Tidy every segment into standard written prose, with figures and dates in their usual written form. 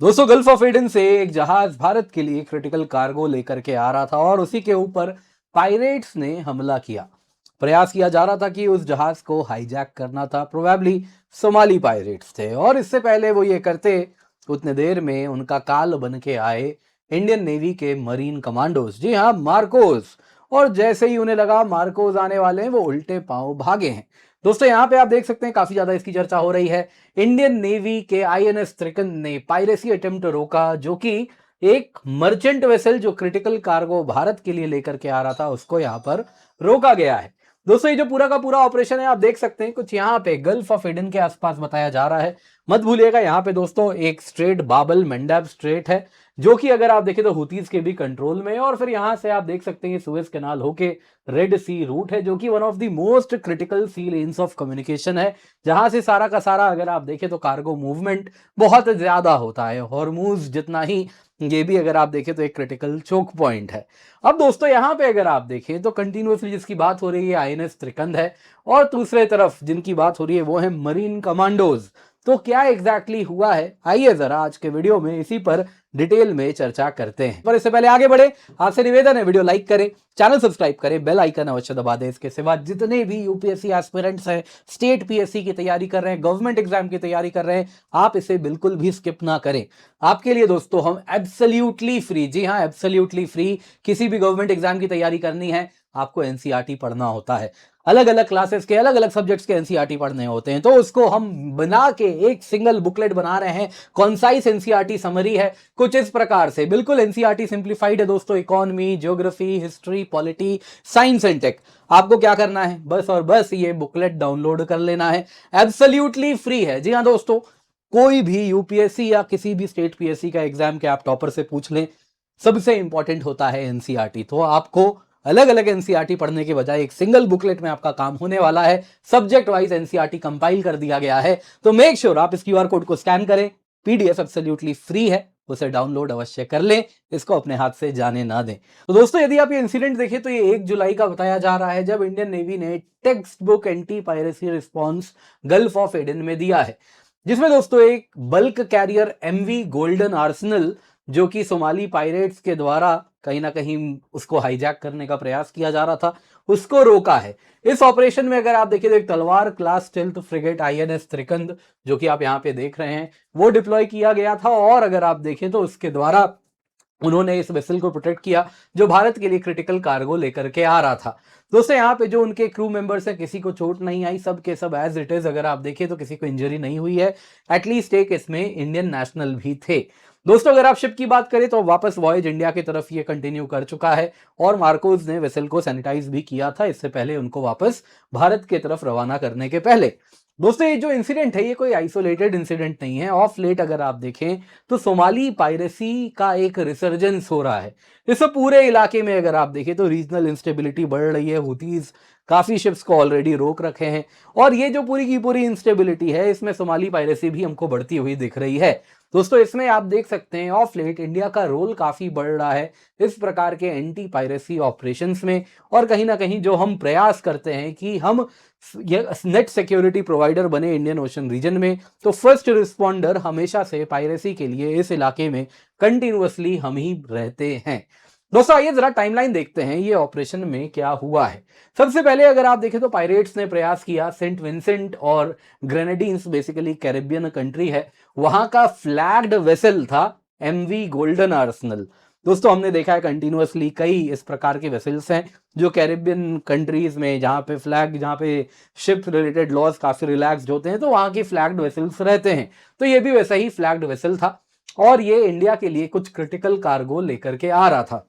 दोस्तों gulf of Aiden से एक जहाज भारत के लिए क्रिटिकल कार्गो लेकर के आ रहा था और उसी के ऊपर पायरेट्स ने हमला किया। प्रयास किया जा रहा था कि उस जहाज को हाईजैक करना था। प्रोबेबली सोमाली पायरेट्स थे और इससे पहले वो ये करते उतने देर में उनका काल बन के आए इंडियन नेवी के मरीन कमांडोज, जी हाँ मार्कोस। और जैसे ही उन्हें लगा मार्कोस आने वाले हैं वो उल्टे पांव भागे हैं। दोस्तों यहाँ पे आप देख सकते हैं काफी ज्यादा इसकी चर्चा हो रही है। इंडियन नेवी के आईएनएस त्रिकंद ने पायरेसी अटेम्प्ट रोका, जो कि एक मर्चेंट वेसल जो क्रिटिकल कार्गो भारत के लिए लेकर के आ रहा था उसको यहाँ पर रोका गया है। दोस्तों ये जो पूरा का पूरा ऑपरेशन है आप देख सकते हैं कुछ यहाँ पे गल्फ ऑफ एडन के आसपास बताया जा रहा है। मत भूलिएगा यहाँ पे दोस्तों एक स्ट्रेट बाबल मंडब स्ट्रेट है जो कि अगर आप देखें तो हुतीज के भी कंट्रोल में है। और फिर यहां से आप देख सकते हैं सुएज कैनाल होके रेड सी रूट है जो कि one of the most critical sea lanes of communication है, जहां से सारा का सारा अगर आप देखें तो कार्गो मूवमेंट बहुत ज्यादा होता है। हॉर्मूज जितना ही ये भी अगर आप देखें तो एक क्रिटिकल चोक पॉइंट है। अब दोस्तों यहाँ पे अगर आप देखें तो कंटिन्यूअसली जिसकी बात हो रही है आईएनएस त्रिकंद है और दूसरे तरफ जिनकी बात हो रही है वो है मरीन कमांडोज। तो क्या एग्जैक्टली हुआ है, आइए जरा आज के वीडियो में इसी पर डिटेल में चर्चा करते हैं। पर इससे पहले आगे बढ़े आपसे निवेदन है वीडियो लाइक करें, चैनल सब्सक्राइब करें, बेल आइकन अवश्य दबा दें। इसके सिवा जितने भी यूपीएससी एस्पिरेंट्स हैं, स्टेट पीएससी की तैयारी कर रहे हैं, गवर्नमेंट एग्जाम की तैयारी कर रहे हैं, आप इसे बिल्कुल भी स्किप ना करें। आपके लिए दोस्तों हम एब्सोल्युटली फ्री, जी हाँ एब्सोल्युटली फ्री, किसी भी गवर्नमेंट एग्जाम की तैयारी करनी है आपको एनसीईआरटी पढ़ना होता है। अलग अलग क्लासेस के अलग अलग सब्जेक्ट्स के एनसीईआरटी पढ़ने होते हैं तो उसको हम बना के एक सिंगल बुकलेट बना रहे हैं। कॉन्साइज एनसीईआरटी समरी है कुछ इस प्रकार से, बिल्कुल एनसीईआरटी सिंप्लीफाइड है दोस्तों। Economy, geography, history, polity, science and tech, आपको क्या करना है बस और बस ये बुकलेट डाउनलोड कर लेना है, एब्सोल्युटली फ्री है। जी हाँ दोस्तों, कोई भी यूपीएससी या किसी भी स्टेट पीएससी का एग्जाम के आप टॉपर से पूछ लें, सबसे इंपॉर्टेंट होता है एनसीईआरटी। तो आपको अलग अलग एनसीईआरटी पढ़ने के बजाय एक सिंगल बुकलेट में आपका काम होने वाला है। सब्जेक्ट वाइज एनसीईआरटी कंपाइल कर दिया गया है, तो मेक श्योर आप इस क्यूआर कोड को स्कैन करें। पीडीएफ एब्सोल्युटली फ्री है, उसे डाउनलोड अवश्य कर लें, इसको अपने हाथ से जाने ना दें। तो दोस्तों यदि आप ये इंसिडेंट देखें तो ये 1 जुलाई का बताया जा रहा है जब इंडियन नेवी ने textbook anti piracy response Gulf of Aden में दिया है, जिसमें दोस्तों एक bulk carrier MV Golden Arsenal जो कि सोमाली पायरेट्स के द्वारा कहीं ना कहीं उसको हाईजैक करने का प्रयास किया जा रहा था, उसको रोका है। इस ऑपरेशन में अगर आप देखिए तो एक तलवार क्लास स्टेल्थ फ्रिगेट आईएनएस त्रिकंद जो कि आप यहाँ पे देख रहे हैं वो डिप्लॉय किया गया था और अगर आप देखें तो उसके द्वारा उन्होंने इस वेसल को प्रोटेक्ट किया जो भारत के लिए क्रिटिकल कार्गो लेकर के आ रहा था। दोस्तों यहाँ पे जो उनके क्रू मेंबर्स हैं किसी को चोट नहीं आई, सब के सब एज इट इज अगर आप देखें तो किसी को इंजरी नहीं हुई है। एटलीस्ट एक इसमें इंडियन नेशनल भी थे। दोस्तों अगर आप शिप की बात करें तो वापस वॉयज इंडिया की तरफ ये कंटिन्यू कर चुका है और मार्कोस ने वेसल को सैनिटाइज भी किया था इससे पहले उनको वापस भारत की तरफ रवाना करने के पहले। दोस्तों ये जो इंसिडेंट है ये कोई आइसोलेटेड इंसिडेंट नहीं है। ऑफ लेट अगर आप देखें तो सोमाली पायरेसी का एक रिसर्जेंस हो रहा है। इस पूरे इलाके में अगर आप देखें तो रीजनल इंस्टेबिलिटी बढ़ रही है, हुतीज काफी शिप्स को ऑलरेडी रोक रखे हैं और ये जो पूरी की पूरी इंस्टेबिलिटी है इसमें सोमाली पायरेसी भी हमको बढ़ती हुई दिख रही है। दोस्तों इसमें आप देख सकते हैं ऑफ लेट इंडिया का रोल काफी बढ़ रहा है इस प्रकार के एंटी पायरेसी ऑपरेशंस में और कहीं ना कहीं जो हम प्रयास करते हैं कि हम नेट सिक्योरिटी प्रोवाइडर बने इंडियन ओशन रीजन में, तो फर्स्ट रिस्पॉन्डर हमेशा से पायरेसी के लिए इस इलाके में कंटिन्यूअसली हम ही रहते हैं। दोस्तों आइए जरा टाइमलाइन देखते हैं ये ऑपरेशन में क्या हुआ है। सबसे पहले अगर आप देखें तो पायरेट्स ने प्रयास किया सेंट विंसेंट और ग्रेनेडिन्स, बेसिकली कैरिबियन कंट्री है, वहां का फ्लैग्ड वेसल था एमवी गोल्डन आर्सेनल। दोस्तों हमने देखा है कंटिन्यूअसली कई इस प्रकार के वेसल्स हैं जो कैरिबियन कंट्रीज में जहां पे फ्लैग, जहां पे शिप रिलेटेड लॉज काफी रिलैक्स्ड होते हैं तो वहां की फ्लैग्ड वेसल्स रहते हैं। तो ये भी वैसा ही फ्लैग्ड वेसल था और ये इंडिया के लिए कुछ क्रिटिकल कार्गो लेकर के आ रहा था।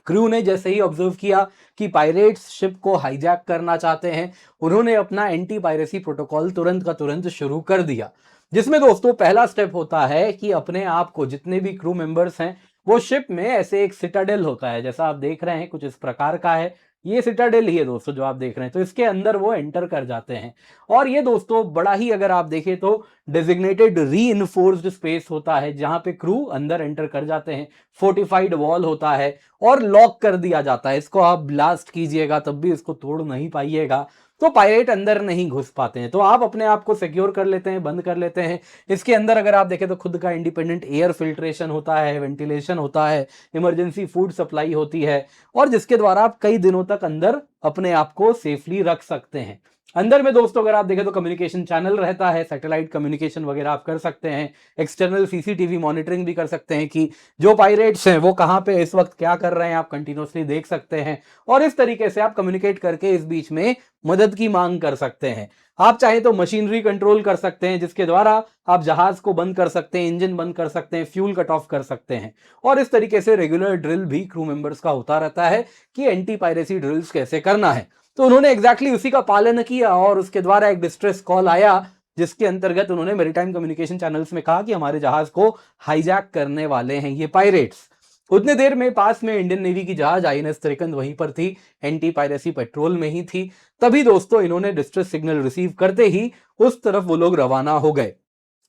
क्रू ने जैसे ही ऑब्जर्व किया कि पायरेट्स शिप को हाईजैक करना चाहते हैं, उन्होंने अपना एंटी पायरेसी प्रोटोकॉल तुरंत का तुरंत शुरू कर दिया, जिसमें दोस्तों पहला स्टेप होता है कि अपने आप को, जितने भी क्रू मेंबर्स हैं वो शिप में ऐसे एक सिटाडेल होता है जैसा आप देख रहे हैं कुछ इस प्रकार का है, ये सिटाडेल ही है दोस्तों जो आप देख रहे हैं, तो इसके अंदर वो एंटर कर जाते हैं। और ये दोस्तों बड़ा ही अगर आप देखें तो डेजिग्नेटेड री इन्फोर्स्ड स्पेस होता है जहां पे क्रू अंदर एंटर कर जाते हैं, फोर्टिफाइड वॉल होता है और लॉक कर दिया जाता है। इसको आप ब्लास्ट कीजिएगा तब भी इसको तोड़ नहीं पाइएगा। तो पायरेट अंदर नहीं घुस पाते हैं। तो आप अपने आप को सिक्योर कर लेते हैं, बंद कर लेते हैं। इसके अंदर अगर आप देखें तो खुद का इंडिपेंडेंट एयर फिल्ट्रेशन होता है, वेंटिलेशन होता है, इमरजेंसी फूड सप्लाई होती है, और जिसके द्वारा आप कई दिनों तक अंदर अपने आप को सेफली रख सकते हैं। अंदर में दोस्तों अगर आप देखें तो कम्युनिकेशन चैनल रहता है, सैटेलाइट कम्युनिकेशन वगैरह आप कर सकते हैं, एक्सटर्नल सीसीटीवी मॉनिटरिंग भी कर सकते हैं कि जो पायरेट्स हैं वो कहां पे इस वक्त क्या कर रहे हैं, आप कंटिन्यूसली देख सकते हैं। और इस तरीके से आप कम्युनिकेट करके इस बीच में मदद की मांग कर सकते हैं। आप चाहे तो मशीनरी कंट्रोल कर सकते हैं, जिसके द्वारा आप जहाज को बंद कर सकते हैं, इंजन बंद कर सकते हैं, फ्यूल कट ऑफ कर सकते हैं। और इस तरीके से रेगुलर ड्रिल भी क्रू मेंबर्स का होता रहता है कि एंटी पायरेसी ड्रिल्स कैसे करना है। तो उन्होंने एग्जैक्टली उसी का पालन किया और उसके द्वारा एक डिस्ट्रेस कॉल आया, जिसके अंतर्गत उन्होंने मैरीटाइम कम्युनिकेशन चैनल्स में कहा कि हमारे जहाज को हाईजैक करने वाले हैं ये पायरेट्स। उतने देर में पास में इंडियन नेवी की जहाज आईएनएस त्रिकंद वहीं पर थी, एंटी पायरेसी पेट्रोल में ही थी। तभी दोस्तों इन्होंने डिस्ट्रेस सिग्नल रिसीव करते ही उस तरफ वो लोग रवाना हो गए।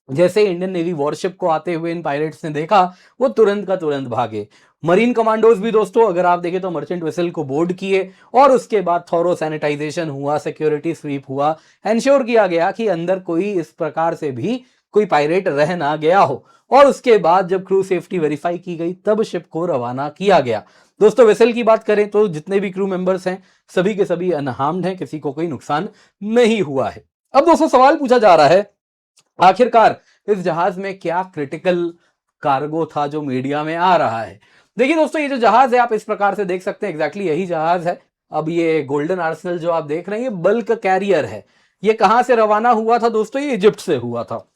जैसे इंडियन नेवी वॉरशिप को आते हुए इन पायलट्स ने देखा, वो तुरंत का तुरंत भागे। मरीन कमांडोज भी दोस्तों अगर आप देखें तो मर्चेंट वेसल को बोर्ड किए और उसके बाद थॉरो सैनिटाइजेशन हुआ, सिक्योरिटी स्वीप हुआ, एंश्योर किया गया कि अंदर कोई इस प्रकार से भी कोई पायरेट रह ना गया हो। और उसके बाद जब क्रू सेफ्टी वेरीफाई की गई तब शिप को रवाना किया गया। दोस्तों वेसल की बात करें तो जितने भी क्रू मेंबर्स हैं सभी के सभी अनहार्म्ड हैं, किसी को कोई नुकसान नहीं हुआ है। अब दोस्तों सवाल पूछा जा रहा है, आखिरकार इस जहाज में क्या क्रिटिकल कार्गो था जो मीडिया में आ रहा है। देखिए दोस्तों ये जो जहाज है आप इस प्रकार से देख सकते हैं, एग्जैक्टली यही जहाज है। अब ये गोल्डन आर्सेनल जो आप देख रहे हैं ये बल्क कैरियर है। ये कहां से रवाना हुआ था दोस्तों, ये इजिप्ट से हुआ था।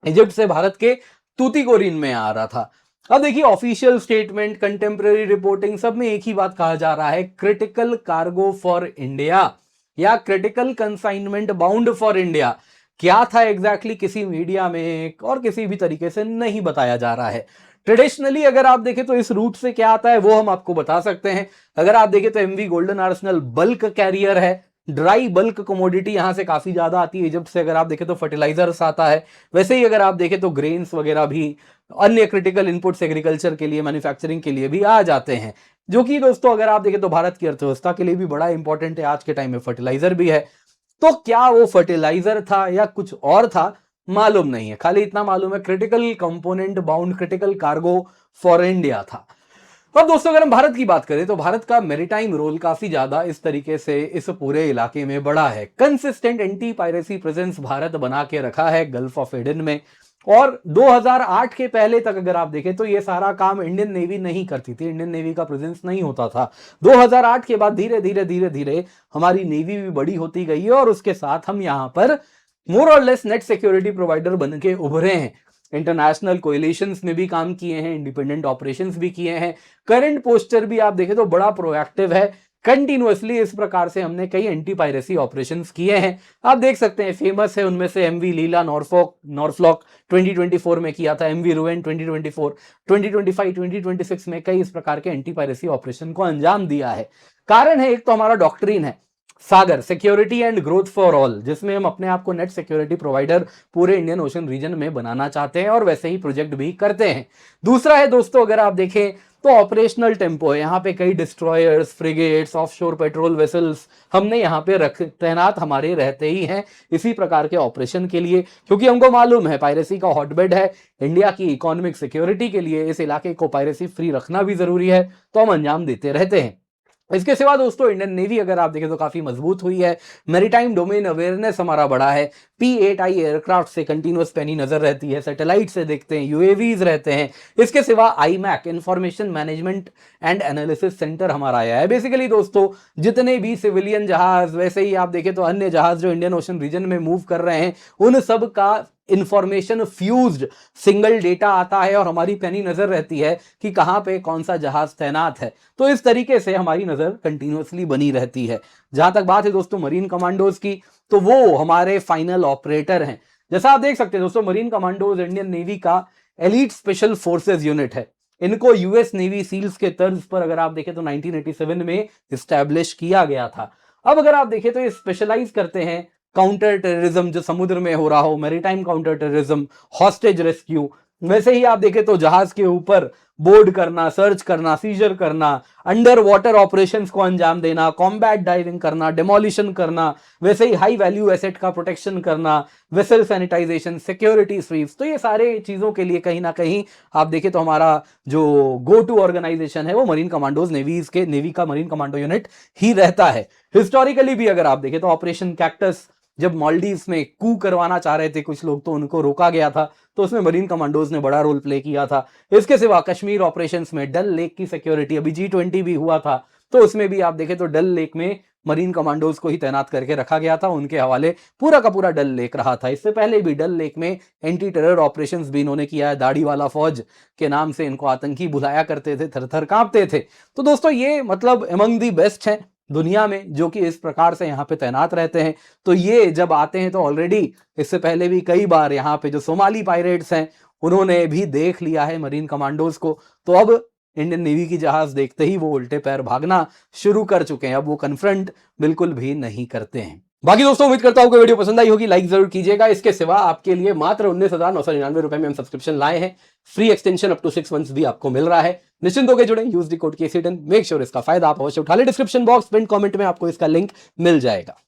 इजिप्ट से भारत के तूतीकोरिन में आ रहा था। अब देखिए ऑफिशियल स्टेटमेंट, कंटेम्प्रेरी रिपोर्टिंग सब में एक ही बात कहा जा रहा है, क्रिटिकल कार्गो फॉर इंडिया या critical consignment bound for India. क्या था एग्जैक्टली किसी मीडिया में और किसी भी तरीके से नहीं बताया जा रहा है। ट्रेडिशनली अगर आप देखें तो इस रूट से क्या आता है वो हम आपको बता सकते हैं। अगर आप देखें तो MV Golden Arsenal bulk carrier है, ड्राई बल्क कमोडिटी यहां से काफी ज्यादा आती है। इजिप्ट से अगर आप देखें तो फर्टिलाइजर्स आता है, वैसे ही अगर आप देखें तो ग्रेन्स वगैरह भी, अन्य क्रिटिकल इनपुट्स एग्रीकल्चर के लिए, मैन्युफैक्चरिंग के लिए भी आ जाते हैं, जो कि दोस्तों अगर आप देखें तो भारत की अर्थव्यवस्था के लिए भी बड़ा इंपॉर्टेंट है। आज के टाइम में फर्टिलाइजर भी है। तो क्या वो फर्टिलाइजर था या कुछ और था मालूम नहीं है, खाली इतना मालूम है critical component bound critical cargo for India था। अब दोस्तों अगर हम भारत की बात करें तो भारत का मैरीटाइम रोल काफी ज्यादा इस तरीके से इस पूरे इलाके में बड़ा है। Consistent anti piracy presence Bharat बना के रखा है गल्फ ऑफ एडन में। और 2008 के पहले तक अगर आप देखें तो ये सारा काम इंडियन नेवी नहीं करती थी, इंडियन नेवी का प्रेजेंस नहीं होता था। 2008 के बाद धीरे धीरे धीरे धीरे हमारी नेवी भी बड़ी होती गई है और उसके साथ हम यहां पर मोर और लेस नेट सिक्योरिटी प्रोवाइडर बन के उभरे हैं। इंटरनेशनल कोएलिशंस में भी काम किए हैं, इंडिपेंडेंट ऑपरेशंस भी किए हैं। करंट पोस्टर भी आप देखें तो बड़ा प्रोएक्टिव है। कंटिन्यूअसली इस प्रकार से हमने कई एंटी पायरेसी ऑपरेशंस किए हैं। आप देख सकते हैं फेमस है उनमें से एमवी लीला नॉरफ्लॉक 2024 में किया था, एमवी रुएन 2024, 2025, 2026 में कई इस प्रकार के एंटी पायरेसी ऑपरेशन को अंजाम दिया है। कारण है एक तो हमारा डॉक्ट्रिन है SAGAR security and growth for all, जिसमें हम अपने आप को नेट सिक्योरिटी प्रोवाइडर पूरे इंडियन ओशन रीजन में बनाना चाहते हैं और वैसे ही प्रोजेक्ट भी करते हैं। दूसरा है दोस्तों अगर आप देखें तो ऑपरेशनल टेम्पो है। यहाँ पे कई destroyers, frigates, offshore patrol vessels हमने यहाँ पे तैनात हमारे रहते ही हैं इसी प्रकार के ऑपरेशन के लिए, क्योंकि हमको मालूम है पायरेसी का हॉटबेड है। इंडिया की इकोनॉमिक सिक्योरिटी के लिए इस इलाके को पायरेसी फ्री रखना भी जरूरी है, तो हम अंजाम देते रहते हैं। इसके सिवा दोस्तों इंडियन नेवी अगर आप देखें तो काफी मजबूत हुई है। मैरीटाइम डोमेन अवेयरनेस हमारा बड़ा है। P8I एयरक्राफ्ट से कंटिन्यूअस पैनी नजर रहती है, सैटेलाइट से देखते हैं, यूएवीज रहते हैं। इसके सिवा IMAC information management and analysis centre हमारा आया है। बेसिकली दोस्तों जितने भी सिविलियन जहाज, वैसे ही आप देखें तो अन्य जहाज जो इंडियन ओशन रीजन में मूव कर रहे हैं, उन सब का इंफॉर्मेशन फ्यूज्ड सिंगल डेटा आता है और हमारी पैनी नजर रहती है कि कहां पे कौन सा जहाज तैनात है। तो इस तरीके से हमारी नजर कंटिन्यूअसली बनी रहती है। जहां तक बात है दोस्तों मरीन कमांडोज की, तो वो हमारे फाइनल ऑपरेटर हैं। जैसा आप देख सकते हैं दोस्तों मरीन कमांडोज इंडियन नेवी का एलीट स्पेशल फोर्सेज यूनिट है। इनको यूएस नेवी सील्स के तर्ज पर अगर आप देखें तो 1987 में स्टैब्लिश किया गया था। अब अगर आप देखें तो ये स्पेशलाइज करते हैं काउंटर टेररिज्म जो समुद्र में हो रहा हो, maritime counter terrorism, hostage rescue. वैसे ही आप देखें तो जहाज के ऊपर बोर्ड करना, सर्च करना, सीजर करना, अंडर वाटर ऑपरेशंस को अंजाम देना, कॉम्बैट डाइविंग करना, डेमोलिशन करना, वैसे ही हाई वैल्यू एसेट का प्रोटेक्शन करना, वेसल सैनिटाइजेशन, सिक्योरिटी स्वीप्स। तो ये सारे चीजों के लिए कहीं ना कहीं आप देखें तो हमारा जो गो टू ऑर्गेनाइजेशन है वो मरीन कमांडोज, नेवी का मरीन कमांडो यूनिट ही रहता है। हिस्टोरिकली भी अगर आप देखें तो ऑपरेशन कैक्टस जब मालदीव्स में कू करवाना चाह रहे थे कुछ लोग, तो उनको रोका गया था, तो उसमें मरीन कमांडोज ने बड़ा रोल प्ले किया था। इसके सिवा कश्मीर ऑपरेशंस में डल लेक की सिक्योरिटी, अभी G20 भी हुआ था, तो उसमें भी आप देखें तो डल लेक में मरीन कमांडोज को ही तैनात करके रखा गया था, उनके हवाले पूरा का पूरा डल लेक रहा था। इससे पहले भी डल लेक में एंटी टेरर ऑपरेशंस भी इन्होंने किया है, दाढ़ी वाला फौज के नाम से इनको आतंकी बुलाया करते थे, थर थर कांपते थे। तो दोस्तों ये मतलब अमंग दी बेस्ट हैं दुनिया में जो कि इस प्रकार से यहाँ पे तैनात रहते हैं। तो ये जब आते हैं तो ऑलरेडी इससे पहले भी कई बार यहाँ पे जो सोमाली पायरेट्स हैं उन्होंने भी देख लिया है मरीन कमांडोज को, तो अब इंडियन नेवी की जहाज देखते ही वो उल्टे पैर भागना शुरू कर चुके हैं, अब वो कन्फ्रंट बिल्कुल भी नहीं करते हैं। बाकी दोस्तों उम्मीद करता हूं कि वीडियो पसंद आई होगी, लाइक जरूर कीजिएगा। इसके सिवा आपके लिए मात्र 19,999 रुपए में हम सब्सक्रिप्शन लाए हैं, free extension up to 6 months भी आपको मिल रहा है। निश्चिंत होकर जुड़े, use the code KC10, make sure इसका फायदा आप अवश्य उठा ले। डिस्क्रिप्शन बॉक्स, पिन कमेंट में आपको इसका लिंक मिल जाएगा।